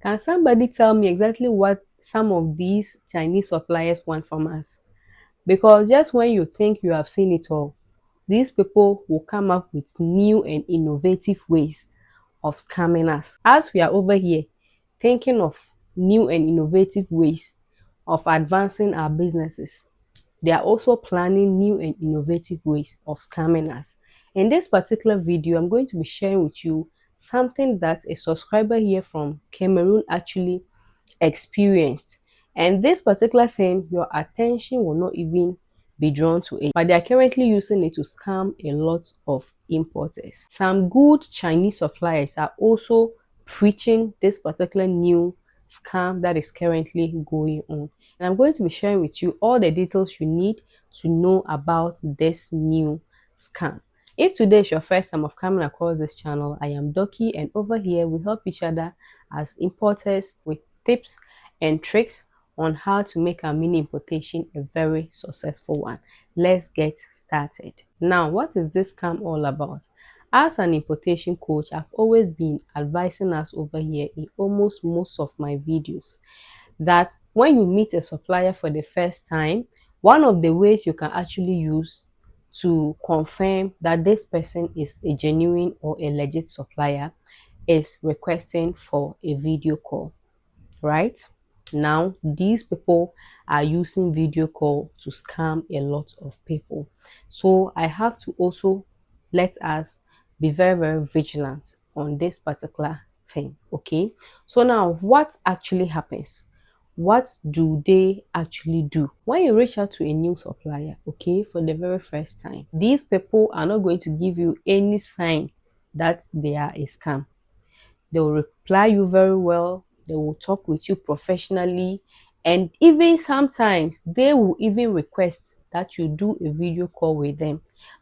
Can somebody tell me exactly what some of these Chinese suppliers want from us? Because just when you think you have seen it all, these people will come up with new and innovative ways of scamming us. As we are over here thinking of new and innovative ways of advancing our businesses, they are also planning new and innovative ways of scamming us. In this particular video, I'm going to be sharing with you something that a subscriber here from Cameroon actually experienced. And this particular thing, your attention will not even be drawn to it. But they are currently using it to scam a lot of importers. Some good Chinese suppliers are also preaching this particular new scam that is currently going on. And I'm going to be sharing with you all the details you need to know about this new scam. If today is your first time of coming across this channel, I am Doki, and over here we help each other as importers with tips and tricks on how to make our mini importation a very successful one. Let's get started. Now, what is this scam all about? As an importation coach, I've always been advising us over here in almost most of my videos that when you meet a supplier for the first time, one of the ways you can actually use to confirm that this person is a genuine or a legit supplier is requesting for a video call, right? Now, these people are using video call to scam a lot of people. So I have to also let us be very, very vigilant on this particular thing. Okay. So now what actually happens? What do they actually do? When you reach out to a new supplier, okay, for the very first time, these people are not going to give you any sign that they are a scam. They will reply you very well. They will talk with you professionally. And even sometimes they will even request that you do a video call with them,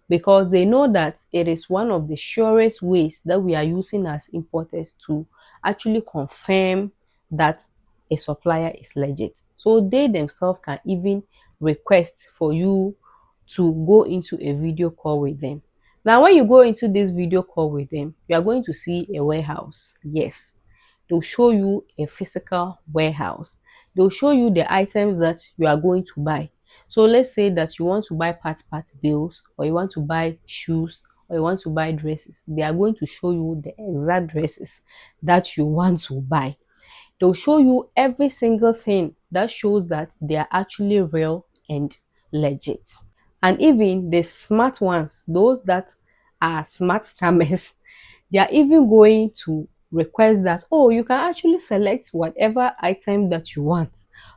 because they know that it is one of the surest ways that we are using as importers to actually confirm that a supplier is legit. So they themselves can even request for you to go into a video call with them. Now, when you go into this video call with them, you are going to see a warehouse. Yes, they'll show you a physical warehouse. They'll show you the items that you are going to buy. So let's say that you want to buy part bills, or you want to buy shoes, or you want to buy dresses. They are going to show you the exact dresses that you want to buy. They'll show you every single thing that shows that they are actually real and legit. And even the smart ones, those that are smart scammers, they are even going to request that, oh, you can actually select whatever item that you want.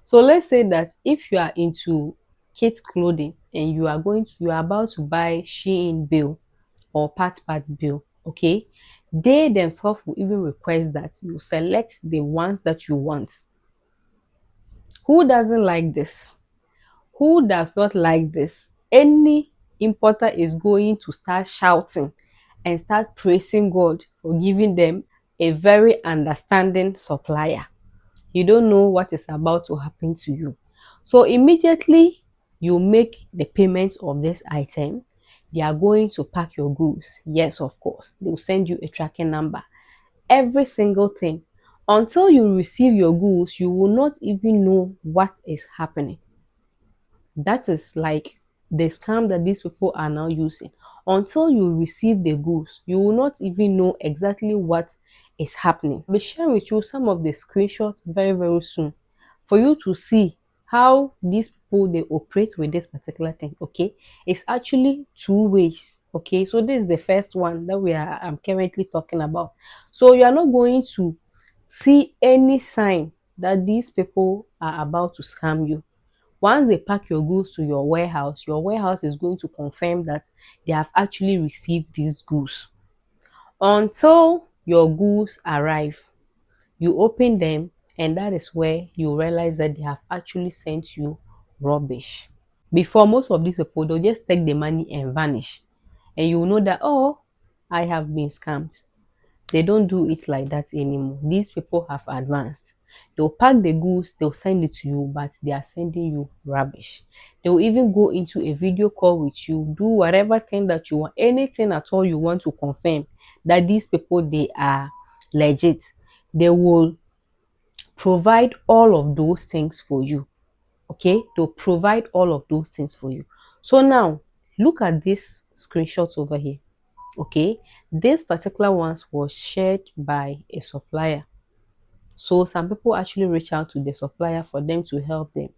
So let's say that if you are into kids clothing and you are about to buy Shein bill or part bill, okay, they themselves will even request that you select the ones that you want. Who doesn't like this? Who does not like this? Any importer is going to start shouting and start praising God for giving them a very understanding supplier. You don't know what is about to happen to you. So immediately you make the payment of this item, they are going to pack your goods. Yes, of course. They will send you a tracking number. Every single thing. Until you receive your goods, you will not even know what is happening. That is like the scam that these people are now using. Until you receive the goods, you will not even know exactly what is happening. I'll be sharing with you some of the screenshots very, very soon for you to see how these people they operate with this particular thing. Okay, it's actually two ways. Okay, so this is the first one that I'm currently talking about. So you are not going to see any sign that these people are about to scam you. Once they pack your goods to your warehouse is going to confirm that they have actually received these goods. Until your goods arrive, you open them, and that is where you realize that they have actually sent you rubbish. Before, most of these people, they'll just take the money and vanish. And you know that, oh, I have been scammed. They don't do it like that anymore. These people have advanced. They'll pack the goods, they'll send it to you, but they are sending you rubbish. They'll even go into a video call with you, do whatever thing that you want, anything at all you want to confirm that these people, they are legit. They will provide all of those things for you. Okay, to provide all of those things for you. So now look at this screenshot over here. Okay, this particular ones was shared by a supplier. So some people actually reach out to the supplier for them to help them.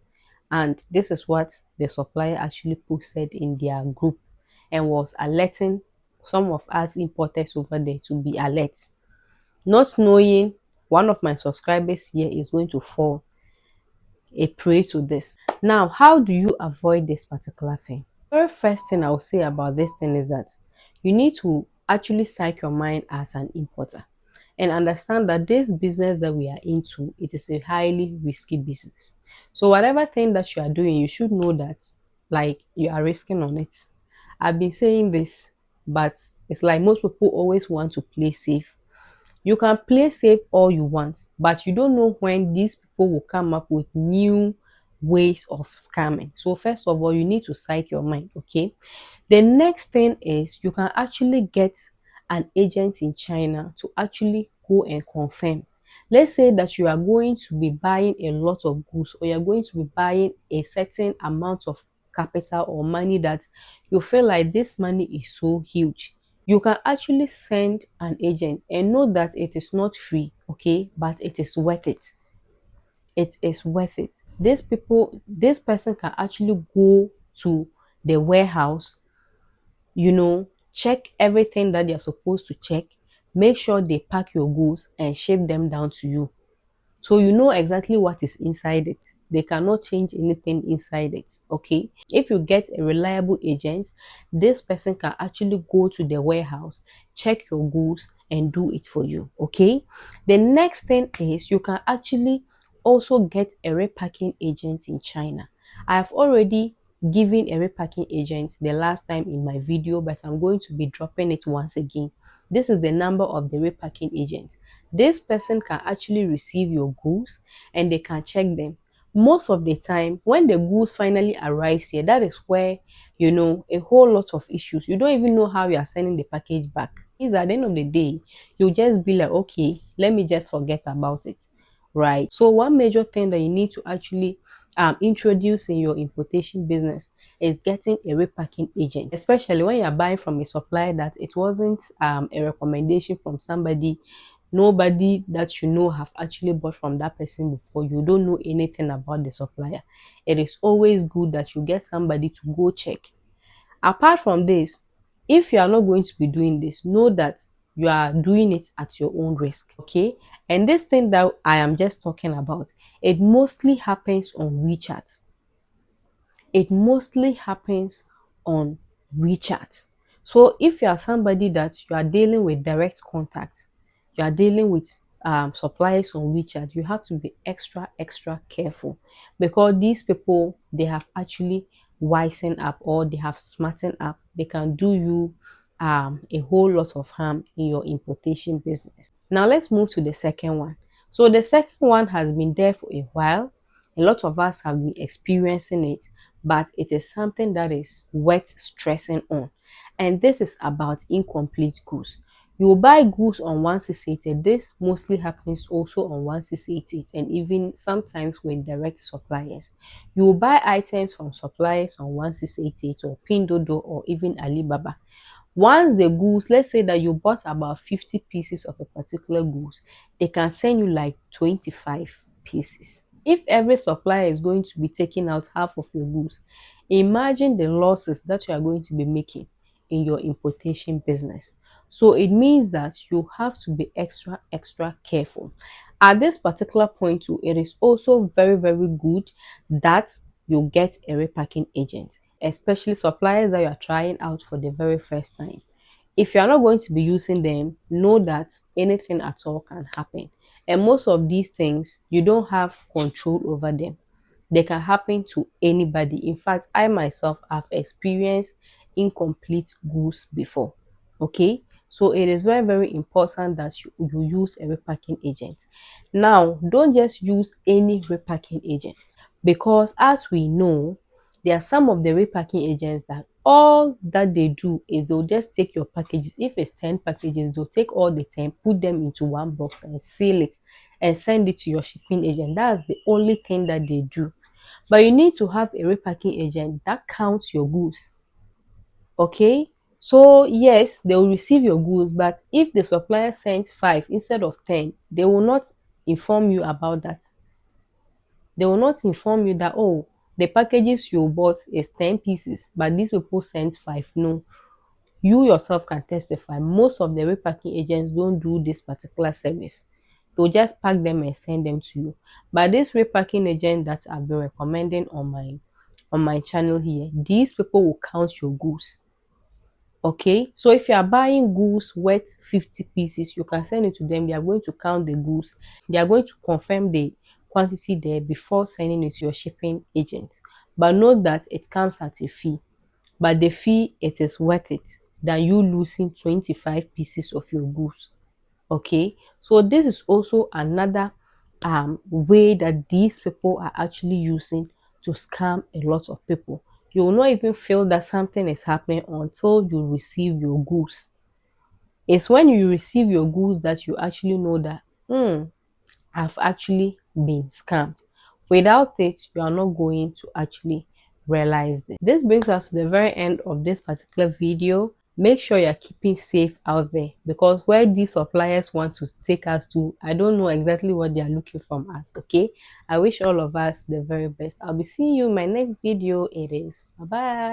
And this is what the supplier actually posted in their group and was alerting some of us importers over there to be alert. Not knowing one of my subscribers here is going to fall a prey to this. Now, how do you avoid this particular thing? Very first thing I will say about this thing is that you need to actually psych your mind as an importer and understand that this business that we are into, it is a highly risky business. So whatever thing that you are doing, you should know that like you are risking on it. I've been saying this, but it's like most people always want to play safe. You can play safe all you want, but you don't know when these people will come up with new ways of scamming. So first of all, you need to psych your mind, okay? The next thing is you can actually get an agent in China to actually go and confirm. Let's say that you are going to be buying a lot of goods, or you're going to be buying a certain amount of capital or money that you feel like this money is so huge. You can actually send an agent and know that it is not free, okay, but it is worth it. It is worth it. This person can actually go to the warehouse, check everything that they're supposed to check, make sure they pack your goods and ship them down to you. So you know exactly what is inside it. They cannot change anything inside it, okay? If you get a reliable agent, this person can actually go to the warehouse, check your goods and do it for you, okay? The next thing is you can actually also get a repacking agent in China. I've already given a repacking agent the last time in my video, but I'm going to be dropping it once again. This is the number of the repacking agent. This person can actually receive your goods and they can check them. Most of the time, when the goods finally arrives here, that is where, a whole lot of issues. You don't even know how you are sending the package back. Is at the end of the day, you'll just be like, okay, let me just forget about it, right? So one major thing that you need to actually introduce in your importation business is getting a repacking agent, especially when you're buying from a supplier that it wasn't a recommendation from somebody. Nobody that you know have actually bought from that person before. You don't know anything about the supplier. It is always good that you get somebody to go check. Apart from this, if you are not going to be doing this, know that you are doing it at your own risk, okay? And this thing that I am just talking about, it mostly happens on WeChat. It mostly happens on WeChat. So if you are somebody that you are dealing with direct contact, you are dealing with suppliers on WeChat, you have to be extra careful, because these people, they have actually wisen up, or they have smartened up. They can do you a whole lot of harm in your importation business. Now let's move to the second one. So the second one has been there for a while. A lot of us have been experiencing it, but it is something that is worth stressing on. And this is about incomplete goods. You will buy goods on 1688. This mostly happens also on 1688 and even sometimes with direct suppliers. You will buy items from suppliers on 1688 or Pinduoduo or even Alibaba. Once the goods, let's say that you bought about 50 pieces of a particular goods, they can send you like 25 pieces. If every supplier is going to be taking out half of your goods, imagine the losses that you are going to be making in your importation business. So it means that you have to be extra careful. At this particular point too, it is also very good that you get a repacking agent, especially suppliers that you are trying out for the very first time. If you are not going to be using them, know that anything at all can happen. And most of these things, you don't have control over them. They can happen to anybody. In fact, I myself have experienced incomplete goods before. Okay, so it is very important that you use a repacking agent. Now, don't just use any repacking agent, because as we know, there are some of the repacking agents that all that they do is they'll just take your packages. If it's 10 packages, they'll take all the 10, put them into one box and seal it and send it to your shipping agent. That's the only thing that they do. But you need to have a repacking agent that counts your goods. Okay, so yes, they will receive your goods, but if the supplier sent 5 instead of 10, they will not inform you about that. They will not inform you that, oh, the packages you bought is 10 pieces, but these people sent 5. No, you yourself can testify. Most of the repacking agents don't do this particular service. They'll just pack them and send them to you. But this repacking agent that I've been recommending on my channel here, these people will count your goods. Okay, so if you are buying goods worth 50 pieces, you can send it to them. They are going to count the goods. They are going to confirm the quantity there before sending it to your shipping agent. But note that it comes at a fee. But the fee, it is worth it than you losing 25 pieces of your goods. Okay, so this is also another way that these people are actually using to scam a lot of people. You will not even feel that something is happening until you receive your goods. It's when you receive your goods that you actually know that I've actually been scammed. Without it, you are not going to actually realize this. This brings us to the very end of this particular video. Make sure you're keeping safe out there, because where these suppliers want to take us to, I don't know exactly what they are looking from us. Okay, I wish all of us the very best. I'll be seeing you in my next video. It is bye bye.